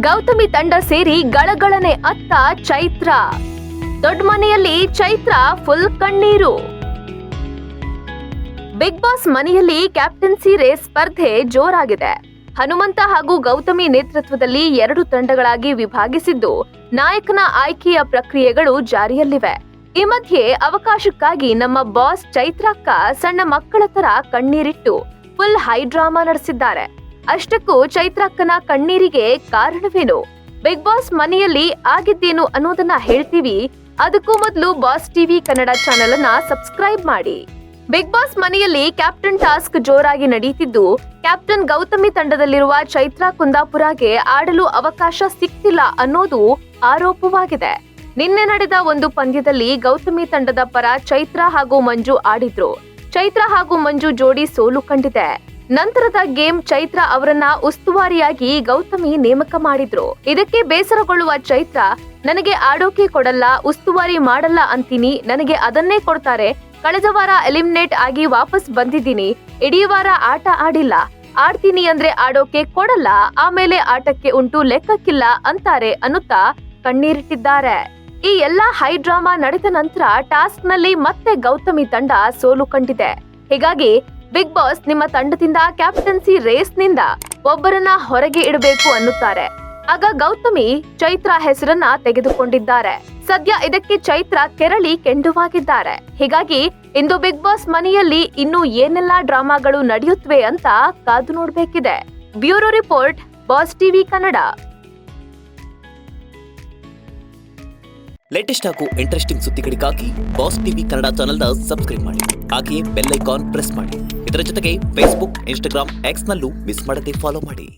ಗೌತಮಿ ತಂಡ ಸೇರಿ ಗಳಗಳನೆ ಅತ್ತ ಚೈತ್ರ. ದೊಡ್ಡ ಮನೆಯಲ್ಲಿ ಚೈತ್ರ ಫುಲ್ ಕಣ್ಣೀರು. ಬಿಗ್ ಬಾಸ್ ಮನೆಯಲ್ಲಿ ಕ್ಯಾಪ್ಟನ್ಸಿ ರೇಸ್ ಸ್ಪರ್ಧೆ ಜೋರಾಗಿದೆ. ಹನುಮಂತ ಹಾಗೂ ಗೌತಮಿ ನೇತೃತ್ವದಲ್ಲಿ 2 ತಂಡಗಳಾಗಿ ವಿಭಾಗಿಸಿದ್ದು ನಾಯಕನ ಆಯ್ಕೆಯ ಪ್ರಕ್ರಿಯೆಗಳು ಜಾರಿಯಲ್ಲಿವೆ. ಈ ಮಧ್ಯೆ ಅವಕಾಶಕ್ಕಾಗಿ ನಮ್ಮ ಬಾಸ್ ಚೈತ್ರಕ್ಕ ಸಣ್ಣ ಮಕ್ಕಳ ತರ ಕಣ್ಣೀರಿಟ್ಟು ಫುಲ್ ಹೈ ಡ್ರಾಮಾ ನಡೆಸಿದ್ದಾರೆ. ಅಷ್ಟಕ್ಕೂ ಚೈತ್ರಕ್ಕನ ಕಣ್ಣೀರಿಗೆ ಕಾರಣವೇನು, ಬಿಗ್ ಬಾಸ್ ಮನೆಯಲ್ಲಿ ಆಗಿದ್ದೇನು ಅನ್ನೋದನ್ನ ಹೇಳ್ತೀವಿ. ಅದಕ್ಕೂ ಮೊದಲು ಬಾಸ್ ಟಿವಿ ಕನ್ನಡ ಚಾನೆಲ್ ಅನ್ನ ಸಬ್ಸ್ಕ್ರೈಬ್ ಮಾಡಿ. ಬಿಗ್ ಬಾಸ್ ಮನೆಯಲ್ಲಿ ಕ್ಯಾಪ್ಟನ್ ಟಾಸ್ಕ್ ಜೋರಾಗಿ ನಡೆಯುತ್ತಿದ್ದು, ಕ್ಯಾಪ್ಟನ್ ಗೌತಮಿ ತಂಡದಲ್ಲಿರುವ ಚೈತ್ರ ಕುಂದಾಪುರಗೆ ಆಡಲು ಅವಕಾಶ ಸಿಕ್ತಿಲ್ಲ ಅನ್ನೋದು ಆರೋಪವಾಗಿದೆ. ನಿನ್ನೆ ನಡೆದ ಒಂದು ಪಂದ್ಯದಲ್ಲಿ ಗೌತಮಿ ತಂಡದ ಪರ ಚೈತ್ರ ಹಾಗೂ ಮಂಜು ಆಡಿದ್ರು. ಚೈತ್ರ ಹಾಗೂ ಮಂಜು ಜೋಡಿ ಸೋಲು ಕಂಡಿದೆ. ನಂತರದ ಗೇಮ್ ಚೈತ್ರ ಅವರನ್ನ ಉಸ್ತುವಾರಿಯಾಗಿ ಗೌತಮಿ ನೇಮಕ ಮಾಡಿದ್ರು. ಇದಕ್ಕೆ ಬೇಸರಗೊಳ್ಳುವ ಚೈತ್ರ, ನನಗೆ ಆಡೋಕೆ ಕೊಡಲ್ಲ, ಉಸ್ತುವಾರಿ ಮಾಡಲ್ಲ ಅಂತೀನಿ, ನನಗೆ ಅದನ್ನೇ ಕೊಡ್ತಾರೆ. ಕಳೆದ ವಾರ ಎಲಿಮಿನೇಟ್ ಆಗಿ ವಾಪಸ್ ಬಂದಿದ್ದೀನಿ, ಇಡೀ ವಾರ ಆಟ ಆಡಿಲ್ಲ, ಆಡ್ತೀನಿ ಅಂದ್ರೆ ಆಡೋಕೆ ಕೊಡಲ್ಲ, ಆಮೇಲೆ ಆಟಕ್ಕೆ ಉಂಟು ಲೆಕ್ಕಕ್ಕಿಲ್ಲ ಅಂತಾರೆ ಅನ್ನುತ್ತಾ ಕಣ್ಣೀರಿಟ್ಟಿದ್ದಾರೆ. ಈ ಎಲ್ಲಾ ಹೈ ಡ್ರಾಮಾ ನಡೆದ ನಂತರ ಟಾಸ್ಕ್ ನಲ್ಲಿ ಮತ್ತೆ ಗೌತಮಿ ತಂಡ ಸೋಲು ಕಂಡಿದೆ. ಹೀಗಾಗಿ ಬಿಗ್ ಬಾಸ್ ನಿಮ್ಮ ತಂಡದಿಂದ ಕ್ಯಾಪ್ಟನ್ಸಿ ರೇಸ್ ನಿಂದ ಒಬ್ಬರನ್ನ ಹೊರಗೆ ಇಡಬೇಕು ಅನ್ನುತ್ತಾರೆ. ಆಗ ಗೌತಮಿ ಚೈತ್ರ ಹೆಸರನ್ನ ತೆಗೆದುಕೊಂಡಿದ್ದಾರೆ. ಸದ್ಯ ಇದಕ್ಕೆ ಚೈತ್ರ ಕೆರಳಿ ಕೆಂಡುವಾಗಿದ್ದಾರೆ. ಹೀಗಾಗಿ ಇಂದು ಬಿಗ್ ಬಾಸ್ ಮನೆಯಲ್ಲಿ ಇನ್ನು ಏನೆಲ್ಲಾ ಡ್ರಾಮಾಗಳು ನಡೆಯುತ್ತವೆ ಅಂತ ಕಾದು ನೋಡ್ಬೇಕಿದೆ. Bureau report, Boss TV Kannada. Latest ಹಾಗೂ ಇಂಟ್ರೆಸ್ಟಿಂಗ್ ಸುದ್ದಿಗಳಿಗಾಗಿ ಬಾಸ್ ಟಿವಿ ಕನ್ನಡ ಚಾನೆಲ್ನ ಸಬ್ಸ್ಕ್ರೈಬ್ ಮಾಡಿ. ಹಾಗೆಯೇ ಬೆಲ್ ಐಕಾನ್ ಪ್ರೆಸ್ ಮಾಡಿ. ಇದರ ಜೊತೆಗೆ ಫೇಸ್ಬುಕ್, ಇನ್ಸ್ಟಾಗ್ರಾಮ್, ಎಕ್ಸ್ ನಲ್ಲೂ ಮಿಸ್ ಮಾಡದೆ ಫಾಲೋ ಮಾಡಿ.